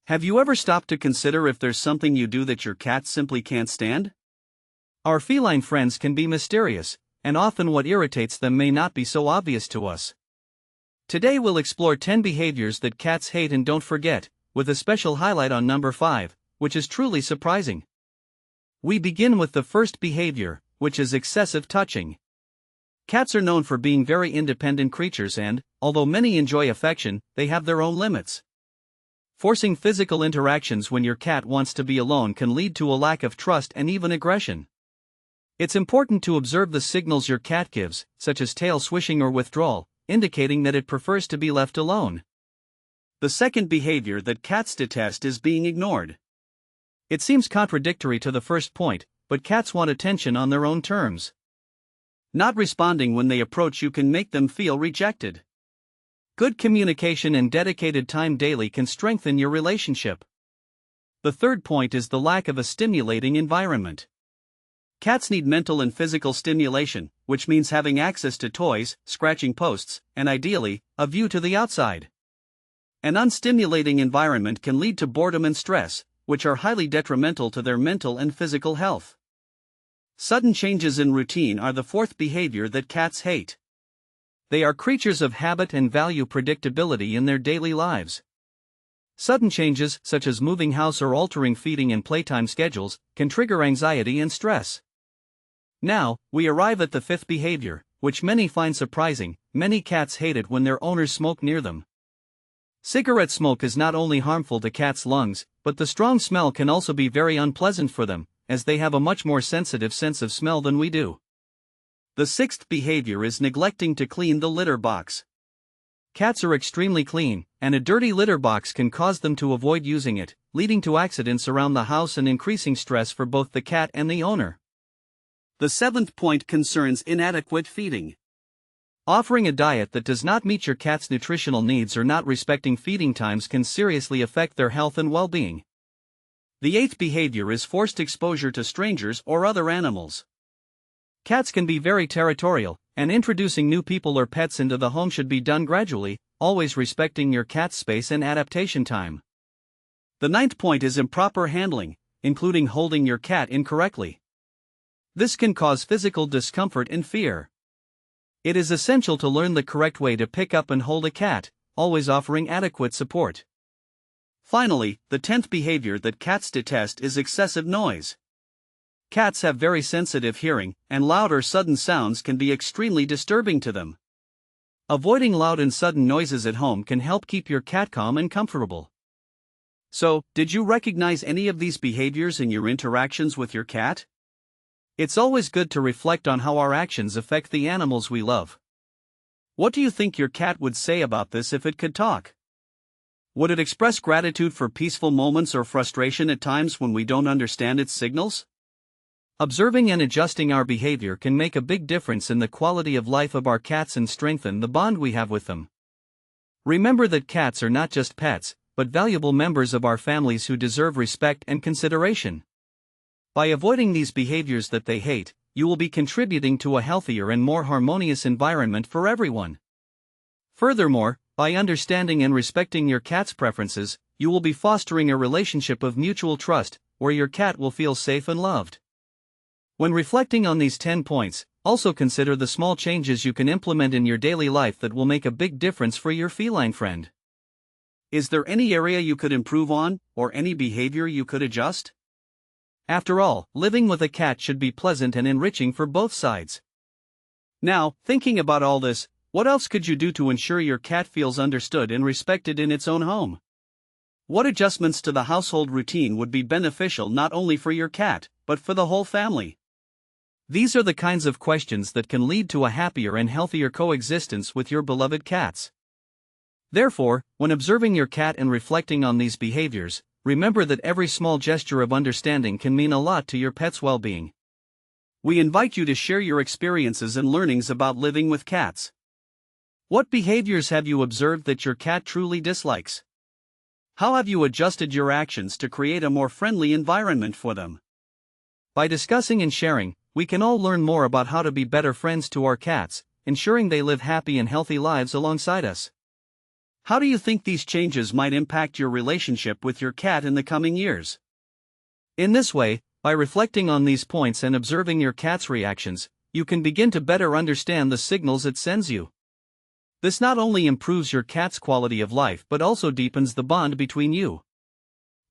Have you ever stopped to consider if there's something you do that your cat simply can't stand? Our feline friends can be mysterious, and often what irritates them may not be so obvious to us. Today we'll explore 10 behaviors that cats hate and don't forget, with a special highlight on number 5, which is truly surprising. We begin with the first behavior, which is excessive touching. Cats are known for being very independent creatures and, although many enjoy affection, they have their own limits. Forcing physical interactions when your cat wants to be alone can lead to a lack of trust and even aggression. It's important to observe the signals your cat gives, such as tail swishing or withdrawal, indicating that it prefers to be left alone. The second behavior that cats detest is being ignored. It seems contradictory to the first point, but cats want attention on their own terms. Not responding when they approach you can make them feel rejected. Good communication and dedicated time daily can strengthen your relationship. The third point is the lack of a stimulating environment. Cats need mental and physical stimulation, which means having access to toys, scratching posts, and ideally, a view to the outside. An unstimulating environment can lead to boredom and stress, which are highly detrimental to their mental and physical health. Sudden changes in routine are the fourth behavior that cats hate. They are creatures of habit and value predictability in their daily lives. Sudden changes, such as moving house or altering feeding and playtime schedules, can trigger anxiety and stress. Now, we arrive at the fifth behavior, which many find surprising. Many cats hate it when their owners smoke near them. Cigarette smoke is not only harmful to cats' lungs, but the strong smell can also be very unpleasant for them, as they have a much more sensitive sense of smell than we do. The sixth behavior is neglecting to clean the litter box. Cats are extremely clean, and a dirty litter box can cause them to avoid using it, leading to accidents around the house and increasing stress for both the cat and the owner. The seventh point concerns inadequate feeding. Offering a diet that does not meet your cat's nutritional needs or not respecting feeding times can seriously affect their health and well-being. The eighth behavior is forced exposure to strangers or other animals. Cats can be very territorial, and introducing new people or pets into the home should be done gradually, always respecting your cat's space and adaptation time. The ninth point is improper handling, including holding your cat incorrectly. This can cause physical discomfort and fear. It is essential to learn the correct way to pick up and hold a cat, always offering adequate support. Finally, the 10th behavior that cats detest is excessive noise. Cats have very sensitive hearing, and loud or sudden sounds can be extremely disturbing to them. Avoiding loud and sudden noises at home can help keep your cat calm and comfortable. So, did you recognize any of these behaviors in your interactions with your cat? It's always good to reflect on how our actions affect the animals we love. What do you think your cat would say about this if it could talk? Would it express gratitude for peaceful moments or frustration at times when we don't understand its signals? Observing and adjusting our behavior can make a big difference in the quality of life of our cats and strengthen the bond we have with them. Remember that cats are not just pets, but valuable members of our families who deserve respect and consideration. By avoiding these behaviors that they hate, you will be contributing to a healthier and more harmonious environment for everyone. Furthermore, by understanding and respecting your cat's preferences, you will be fostering a relationship of mutual trust, where your cat will feel safe and loved. When reflecting on these 10 points, also consider the small changes you can implement in your daily life that will make a big difference for your feline friend. Is there any area you could improve on, or any behavior you could adjust? After all, living with a cat should be pleasant and enriching for both sides. Now, thinking about all this, what else could you do to ensure your cat feels understood and respected in its own home? What adjustments to the household routine would be beneficial not only for your cat, but for the whole family? These are the kinds of questions that can lead to a happier and healthier coexistence with your beloved cats. Therefore, when observing your cat and reflecting on these behaviors, remember that every small gesture of understanding can mean a lot to your pet's well-being. We invite you to share your experiences and learnings about living with cats. What behaviors have you observed that your cat truly dislikes? How have you adjusted your actions to create a more friendly environment for them? By discussing and sharing, we can all learn more about how to be better friends to our cats, ensuring they live happy and healthy lives alongside us. How do you think these changes might impact your relationship with your cat in the coming years? In this way, by reflecting on these points and observing your cat's reactions, you can begin to better understand the signals it sends you. This not only improves your cat's quality of life but also deepens the bond between you.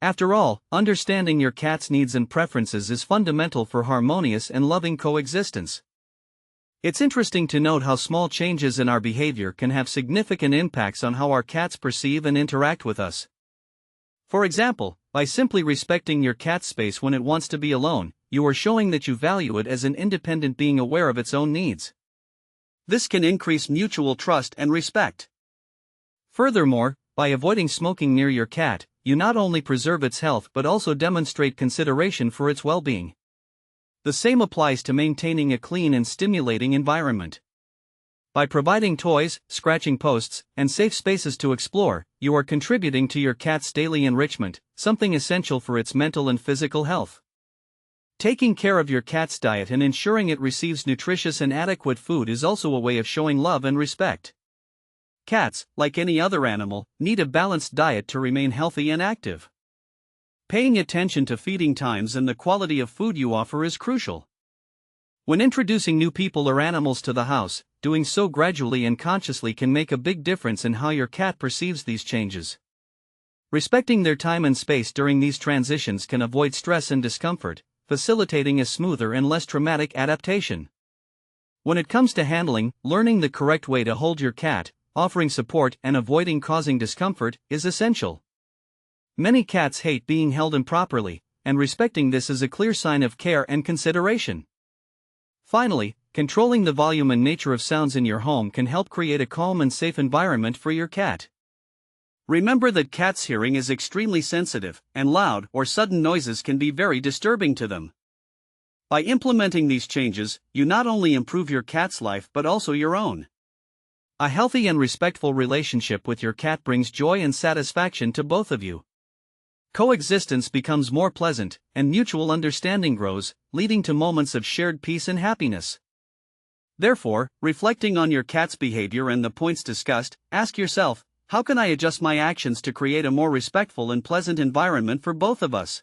After all, understanding your cat's needs and preferences is fundamental for harmonious and loving coexistence. It's interesting to note how small changes in our behavior can have significant impacts on how our cats perceive and interact with us. For example, by simply respecting your cat's space when it wants to be alone, you are showing that you value it as an independent being aware of its own needs. This can increase mutual trust and respect. Furthermore, by avoiding smoking near your cat, you not only preserve its health but also demonstrate consideration for its well-being. The same applies to maintaining a clean and stimulating environment. By providing toys, scratching posts, and safe spaces to explore, you are contributing to your cat's daily enrichment, something essential for its mental and physical health. Taking care of your cat's diet and ensuring it receives nutritious and adequate food is also a way of showing love and respect. Cats, like any other animal, need a balanced diet to remain healthy and active. Paying attention to feeding times and the quality of food you offer is crucial. When introducing new people or animals to the house, doing so gradually and consciously can make a big difference in how your cat perceives these changes. Respecting their time and space during these transitions can avoid stress and discomfort, facilitating a smoother and less traumatic adaptation. When it comes to handling, learning the correct way to hold your cat, offering support and avoiding causing discomfort, is essential. Many cats hate being held improperly, and respecting this is a clear sign of care and consideration. Finally, controlling the volume and nature of sounds in your home can help create a calm and safe environment for your cat. Remember that cats' hearing is extremely sensitive, and loud or sudden noises can be very disturbing to them. By implementing these changes, you not only improve your cat's life but also your own. A healthy and respectful relationship with your cat brings joy and satisfaction to both of you. Coexistence becomes more pleasant, and mutual understanding grows, leading to moments of shared peace and happiness. Therefore, reflecting on your cat's behavior and the points discussed, ask yourself, how can I adjust my actions to create a more respectful and pleasant environment for both of us?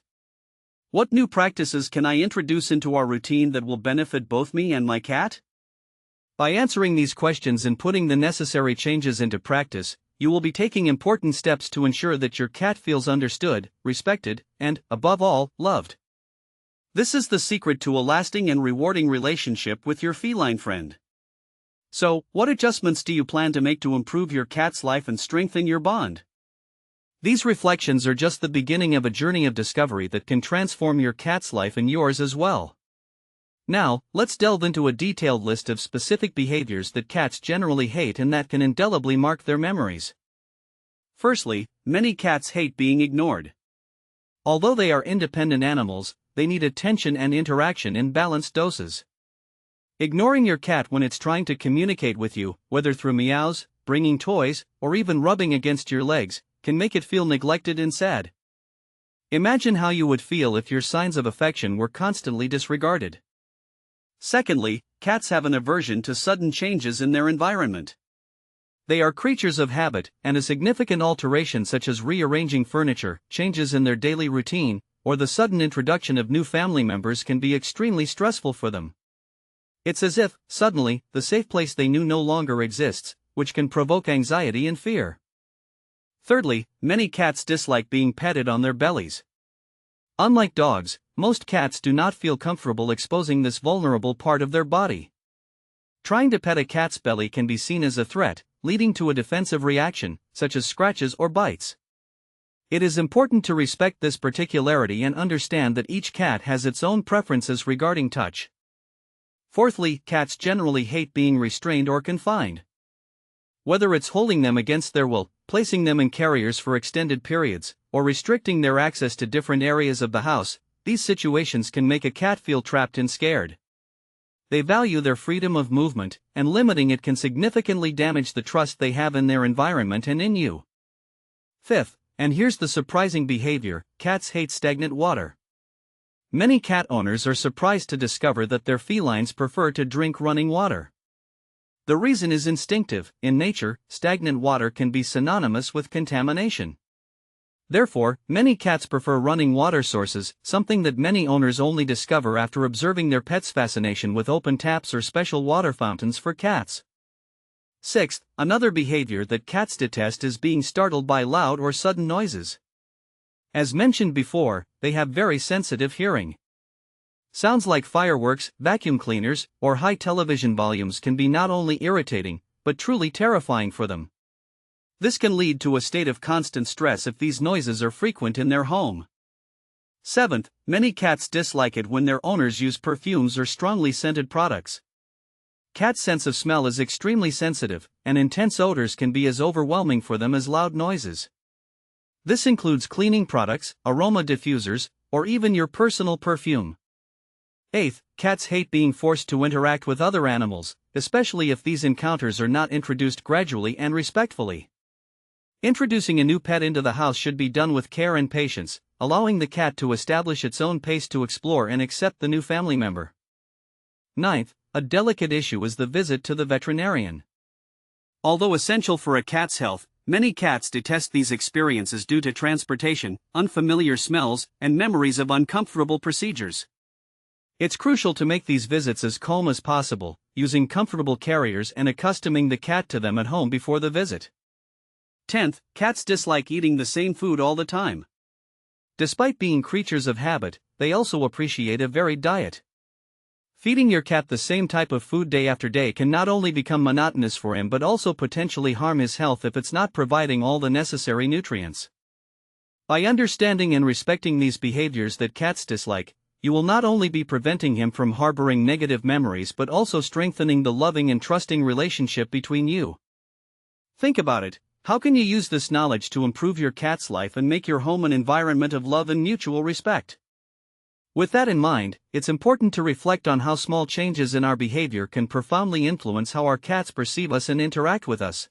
What new practices can I introduce into our routine that will benefit both me and my cat? By answering these questions and putting the necessary changes into practice, you will be taking important steps to ensure that your cat feels understood, respected, and, above all, loved. This is the secret to a lasting and rewarding relationship with your feline friend. So, what adjustments do you plan to make to improve your cat's life and strengthen your bond? These reflections are just the beginning of a journey of discovery that can transform your cat's life and yours as well. Now, let's delve into a detailed list of specific behaviors that cats generally hate and that can indelibly mark their memories. Firstly, many cats hate being ignored. Although they are independent animals, they need attention and interaction in balanced doses. Ignoring your cat when it's trying to communicate with you, whether through meows, bringing toys, or even rubbing against your legs, can make it feel neglected and sad. Imagine how you would feel if your signs of affection were constantly disregarded. Secondly, cats have an aversion to sudden changes in their environment. They are creatures of habit, and a significant alteration such as rearranging furniture, changes in their daily routine, or the sudden introduction of new family members can be extremely stressful for them. It's as if, suddenly, the safe place they knew no longer exists, which can provoke anxiety and fear. Thirdly, many cats dislike being petted on their bellies. Unlike dogs, most cats do not feel comfortable exposing this vulnerable part of their body. Trying to pet a cat's belly can be seen as a threat, leading to a defensive reaction, such as scratches or bites. It is important to respect this particularity and understand that each cat has its own preferences regarding touch. Fourthly, cats generally hate being restrained or confined. Whether it's holding them against their will, placing them in carriers for extended periods, or restricting their access to different areas of the house, these situations can make a cat feel trapped and scared. They value their freedom of movement, and limiting it can significantly damage the trust they have in their environment and in you. Fifth, and here's the surprising behavior, cats hate stagnant water. Many cat owners are surprised to discover that their felines prefer to drink running water. The reason is instinctive. In nature, stagnant water can be synonymous with contamination. Therefore, many cats prefer running water sources, something that many owners only discover after observing their pet's fascination with open taps or special water fountains for cats. Sixth, another behavior that cats detest is being startled by loud or sudden noises. As mentioned before, they have very sensitive hearing. Sounds like fireworks, vacuum cleaners, or high television volumes can be not only irritating, but truly terrifying for them. This can lead to a state of constant stress if these noises are frequent in their home. Seventh, many cats dislike it when their owners use perfumes or strongly scented products. Cats' sense of smell is extremely sensitive, and intense odors can be as overwhelming for them as loud noises. This includes cleaning products, aroma diffusers, or even your personal perfume. Eighth, cats hate being forced to interact with other animals, especially if these encounters are not introduced gradually and respectfully. Introducing a new pet into the house should be done with care and patience, allowing the cat to establish its own pace to explore and accept the new family member. Ninth, a delicate issue is the visit to the veterinarian. Although essential for a cat's health, many cats detest these experiences due to transportation, unfamiliar smells, and memories of uncomfortable procedures. It's crucial to make these visits as calm as possible, using comfortable carriers and accustoming the cat to them at home before the visit. 10th, cats dislike eating the same food all the time. Despite being creatures of habit, they also appreciate a varied diet. Feeding your cat the same type of food day after day can not only become monotonous for him but also potentially harm his health if it's not providing all the necessary nutrients. By understanding and respecting these behaviors that cats dislike, you will not only be preventing him from harboring negative memories but also strengthening the loving and trusting relationship between you. Think about it. How can you use this knowledge to improve your cat's life and make your home an environment of love and mutual respect? With that in mind, it's important to reflect on how small changes in our behavior can profoundly influence how our cats perceive us and interact with us.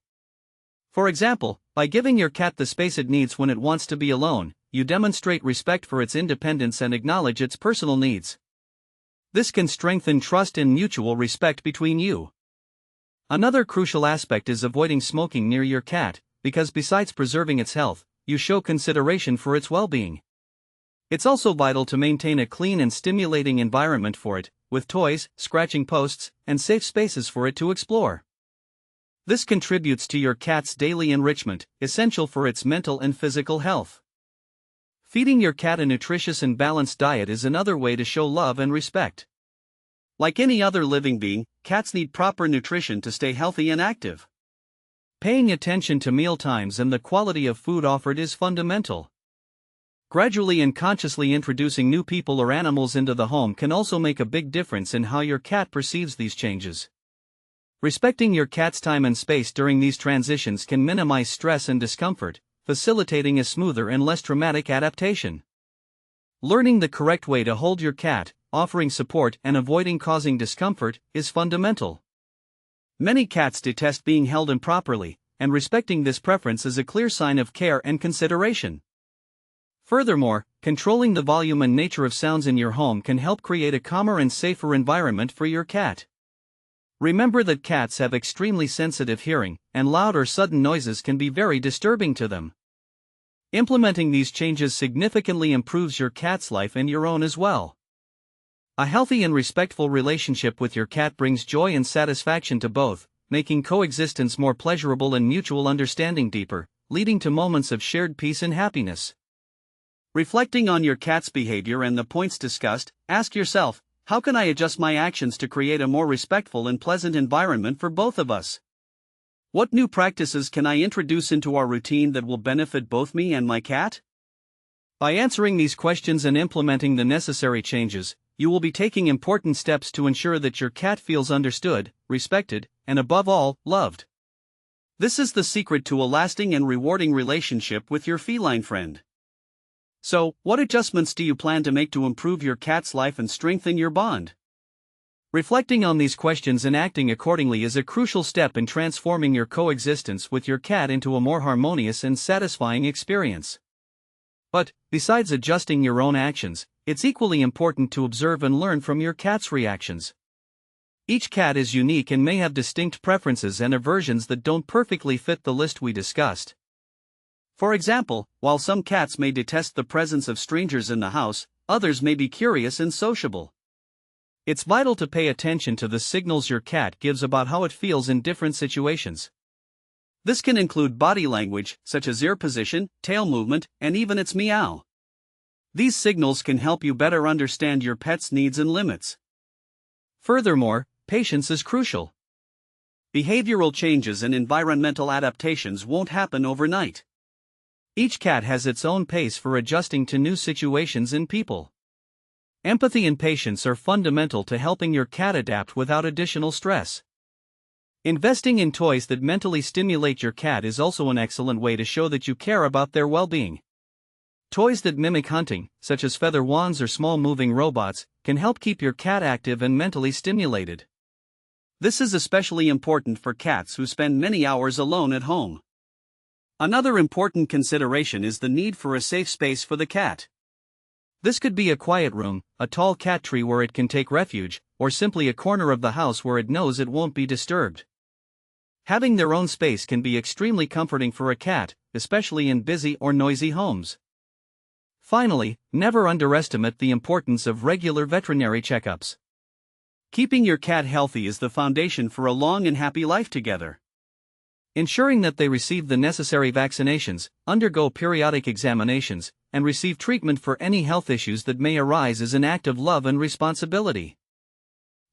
For example, by giving your cat the space it needs when it wants to be alone, you demonstrate respect for its independence and acknowledge its personal needs. This can strengthen trust and mutual respect between you. Another crucial aspect is avoiding smoking near your cat, because besides preserving its health, you show consideration for its well-being. It's also vital to maintain a clean and stimulating environment for it, with toys, scratching posts, and safe spaces for it to explore. This contributes to your cat's daily enrichment, essential for its mental and physical health. Feeding your cat a nutritious and balanced diet is another way to show love and respect. Like any other living being, cats need proper nutrition to stay healthy and active. Paying attention to meal times and the quality of food offered is fundamental. Gradually and consciously introducing new people or animals into the home can also make a big difference in how your cat perceives these changes. Respecting your cat's time and space during these transitions can minimize stress and discomfort, facilitating a smoother and less traumatic adaptation. Learning the correct way to hold your cat, offering support and avoiding causing discomfort, is fundamental. Many cats detest being held improperly, and respecting this preference is a clear sign of care and consideration. Furthermore, controlling the volume and nature of sounds in your home can help create a calmer and safer environment for your cat. Remember that cats have extremely sensitive hearing, and loud or sudden noises can be very disturbing to them. Implementing these changes significantly improves your cat's life and your own as well. A healthy and respectful relationship with your cat brings joy and satisfaction to both, making coexistence more pleasurable and mutual understanding deeper, leading to moments of shared peace and happiness. Reflecting on your cat's behavior and the points discussed, ask yourself, how can I adjust my actions to create a more respectful and pleasant environment for both of us? What new practices can I introduce into our routine that will benefit both me and my cat? By answering these questions and implementing the necessary changes, you will be taking important steps to ensure that your cat feels understood, respected, and above all, loved. This is the secret to a lasting and rewarding relationship with your feline friend. So, what adjustments do you plan to make to improve your cat's life and strengthen your bond? Reflecting on these questions and acting accordingly is a crucial step in transforming your coexistence with your cat into a more harmonious and satisfying experience. But, besides adjusting your own actions, it's equally important to observe and learn from your cat's reactions. Each cat is unique and may have distinct preferences and aversions that don't perfectly fit the list we discussed. For example, while some cats may detest the presence of strangers in the house, others may be curious and sociable. It's vital to pay attention to the signals your cat gives about how it feels in different situations. This can include body language, such as ear position, tail movement, and even its meow. These signals can help you better understand your pet's needs and limits. Furthermore, patience is crucial. Behavioral changes and environmental adaptations won't happen overnight. Each cat has its own pace for adjusting to new situations and people. Empathy and patience are fundamental to helping your cat adapt without additional stress. Investing in toys that mentally stimulate your cat is also an excellent way to show that you care about their well-being. Toys that mimic hunting, such as feather wands or small moving robots, can help keep your cat active and mentally stimulated. This is especially important for cats who spend many hours alone at home. Another important consideration is the need for a safe space for the cat. This could be a quiet room, a tall cat tree where it can take refuge, or simply a corner of the house where it knows it won't be disturbed. Having their own space can be extremely comforting for a cat, especially in busy or noisy homes. Finally, never underestimate the importance of regular veterinary checkups. Keeping your cat healthy is the foundation for a long and happy life together. Ensuring that they receive the necessary vaccinations, undergo periodic examinations, and receive treatment for any health issues that may arise is an act of love and responsibility.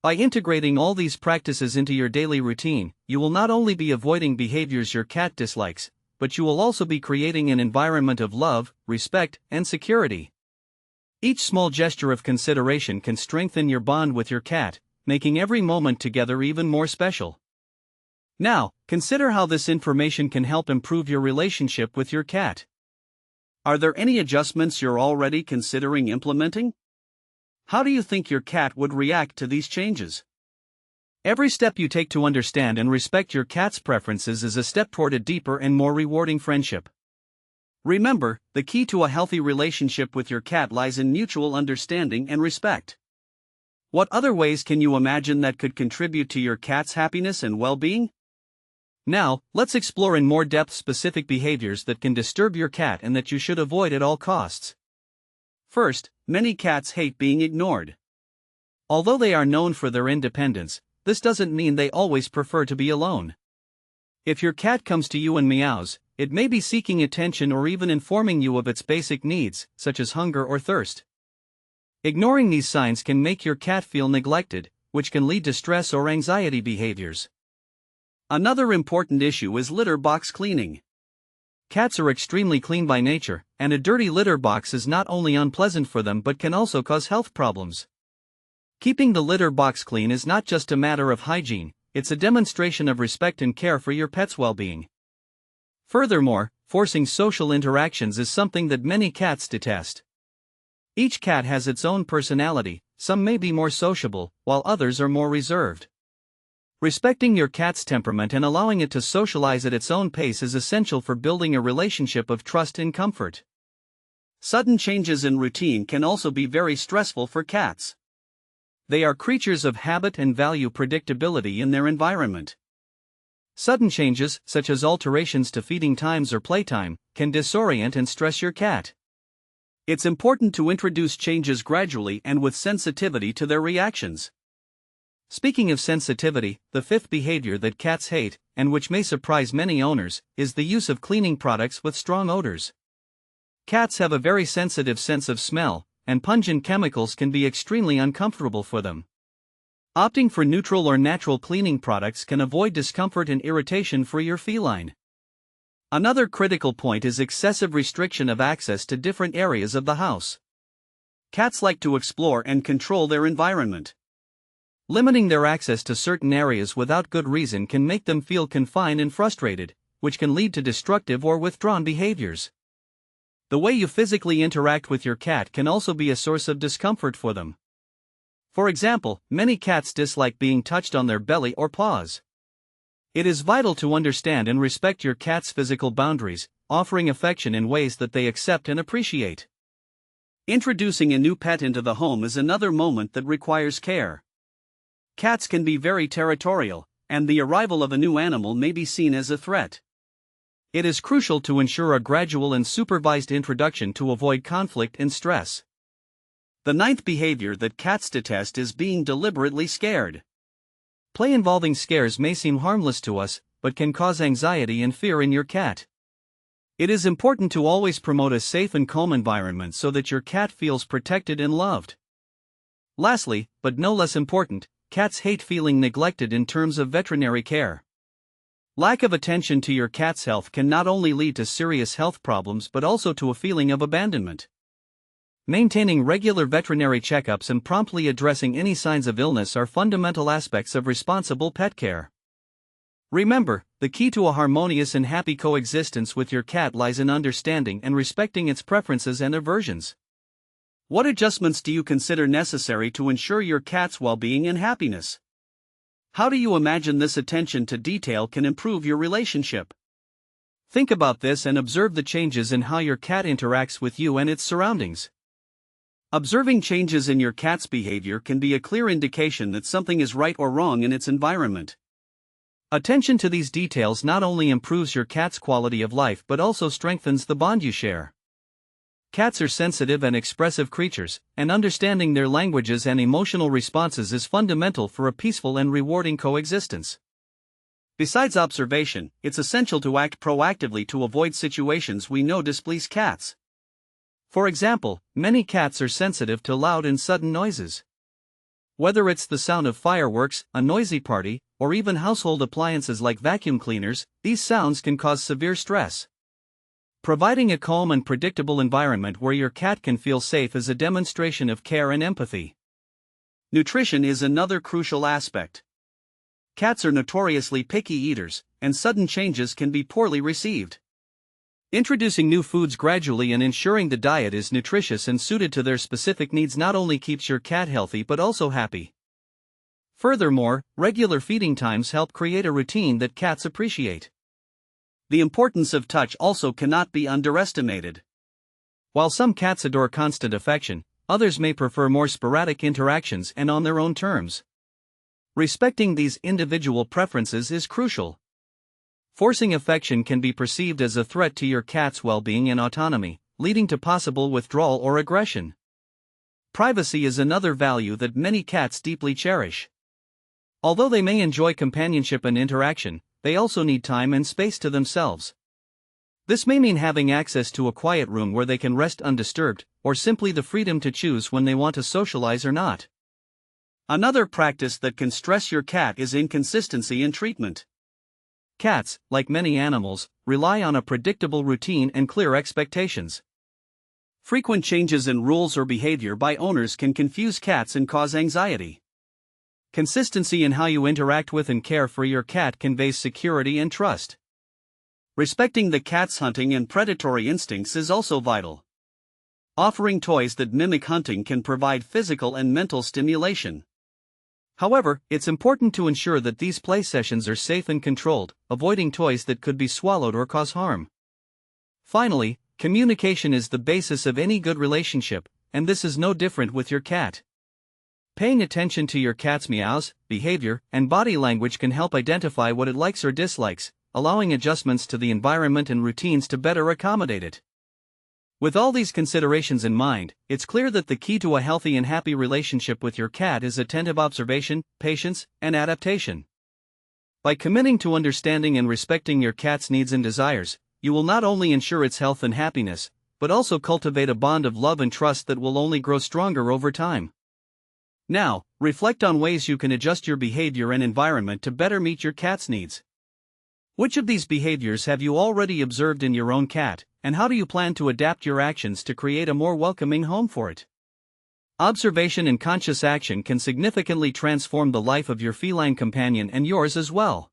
By integrating all these practices into your daily routine, you will not only be avoiding behaviors your cat dislikes, but you will also be creating an environment of love, respect, and security. Each small gesture of consideration can strengthen your bond with your cat, making every moment together even more special. Now, consider how this information can help improve your relationship with your cat. Are there any adjustments you're already considering implementing? How do you think your cat would react to these changes? Every step you take to understand and respect your cat's preferences is a step toward a deeper and more rewarding friendship. Remember, the key to a healthy relationship with your cat lies in mutual understanding and respect. What other ways can you imagine that could contribute to your cat's happiness and well-being? Now, let's explore in more depth specific behaviors that can disturb your cat and that you should avoid at all costs. First, many cats hate being ignored. Although they are known for their independence, this doesn't mean they always prefer to be alone. If your cat comes to you and meows, it may be seeking attention or even informing you of its basic needs, such as hunger or thirst. Ignoring these signs can make your cat feel neglected, which can lead to stress or anxiety behaviors. Another important issue is litter box cleaning. Cats are extremely clean by nature, and a dirty litter box is not only unpleasant for them but can also cause health problems. Keeping the litter box clean is not just a matter of hygiene, it's a demonstration of respect and care for your pet's well-being. Furthermore, forcing social interactions is something that many cats detest. Each cat has its own personality, some may be more sociable, while others are more reserved. Respecting your cat's temperament and allowing it to socialize at its own pace is essential for building a relationship of trust and comfort. Sudden changes in routine can also be very stressful for cats. They are creatures of habit and value predictability in their environment. Sudden changes, such as alterations to feeding times or playtime, can disorient and stress your cat. It's important to introduce changes gradually and with sensitivity to their reactions. Speaking of sensitivity, the fifth behavior that cats hate, and which may surprise many owners, is the use of cleaning products with strong odors. Cats have a very sensitive sense of smell, and pungent chemicals can be extremely uncomfortable for them. Opting for neutral or natural cleaning products can avoid discomfort and irritation for your feline. Another critical point is excessive restriction of access to different areas of the house. Cats like to explore and control their environment. Limiting their access to certain areas without good reason can make them feel confined and frustrated, which can lead to destructive or withdrawn behaviors. The way you physically interact with your cat can also be a source of discomfort for them. For example, many cats dislike being touched on their belly or paws. It is vital to understand and respect your cat's physical boundaries, offering affection in ways that they accept and appreciate. Introducing a new pet into the home is another moment that requires care. Cats can be very territorial, and the arrival of a new animal may be seen as a threat. It is crucial to ensure a gradual and supervised introduction to avoid conflict and stress. The ninth behavior that cats detest is being deliberately scared. Play involving scares may seem harmless to us, but can cause anxiety and fear in your cat. It is important to always promote a safe and calm environment so that your cat feels protected and loved. Lastly, but no less important, cats hate feeling neglected in terms of veterinary care. Lack of attention to your cat's health can not only lead to serious health problems but also to a feeling of abandonment. Maintaining regular veterinary checkups and promptly addressing any signs of illness are fundamental aspects of responsible pet care. Remember, the key to a harmonious and happy coexistence with your cat lies in understanding and respecting its preferences and aversions. What adjustments do you consider necessary to ensure your cat's well-being and happiness? How do you imagine this attention to detail can improve your relationship? Think about this and observe the changes in how your cat interacts with you and its surroundings. Observing changes in your cat's behavior can be a clear indication that something is right or wrong in its environment. Attention to these details not only improves your cat's quality of life but also strengthens the bond you share. Cats are sensitive and expressive creatures, and understanding their languages and emotional responses is fundamental for a peaceful and rewarding coexistence. Besides observation, it's essential to act proactively to avoid situations we know displease cats. For example, many cats are sensitive to loud and sudden noises. Whether it's the sound of fireworks, a noisy party, or even household appliances like vacuum cleaners, these sounds can cause severe stress. Providing a calm and predictable environment where your cat can feel safe is a demonstration of care and empathy. Nutrition is another crucial aspect. Cats are notoriously picky eaters, and sudden changes can be poorly received. Introducing new foods gradually and ensuring the diet is nutritious and suited to their specific needs not only keeps your cat healthy but also happy. Furthermore, regular feeding times help create a routine that cats appreciate. The importance of touch also cannot be underestimated. While some cats adore constant affection, others may prefer more sporadic interactions and on their own terms. Respecting these individual preferences is crucial. Forcing affection can be perceived as a threat to your cat's well-being and autonomy, leading to possible withdrawal or aggression. Privacy is another value that many cats deeply cherish. Although they may enjoy companionship and interaction, they also need time and space to themselves. This may mean having access to a quiet room where they can rest undisturbed, or simply the freedom to choose when they want to socialize or not. Another practice that can stress your cat is inconsistency in treatment. Cats, like many animals, rely on a predictable routine and clear expectations. Frequent changes in rules or behavior by owners can confuse cats and cause anxiety. Consistency in how you interact with and care for your cat conveys security and trust. Respecting the cat's hunting and predatory instincts is also vital. Offering toys that mimic hunting can provide physical and mental stimulation. However, it's important to ensure that these play sessions are safe and controlled, avoiding toys that could be swallowed or cause harm. Finally, communication is the basis of any good relationship, and this is no different with your cat. Paying attention to your cat's meows, behavior, and body language can help identify what it likes or dislikes, allowing adjustments to the environment and routines to better accommodate it. With all these considerations in mind, it's clear that the key to a healthy and happy relationship with your cat is attentive observation, patience, and adaptation. By committing to understanding and respecting your cat's needs and desires, you will not only ensure its health and happiness, but also cultivate a bond of love and trust that will only grow stronger over time. Now, reflect on ways you can adjust your behavior and environment to better meet your cat's needs. Which of these behaviors have you already observed in your own cat, and how do you plan to adapt your actions to create a more welcoming home for it? Observation and conscious action can significantly transform the life of your feline companion and yours as well.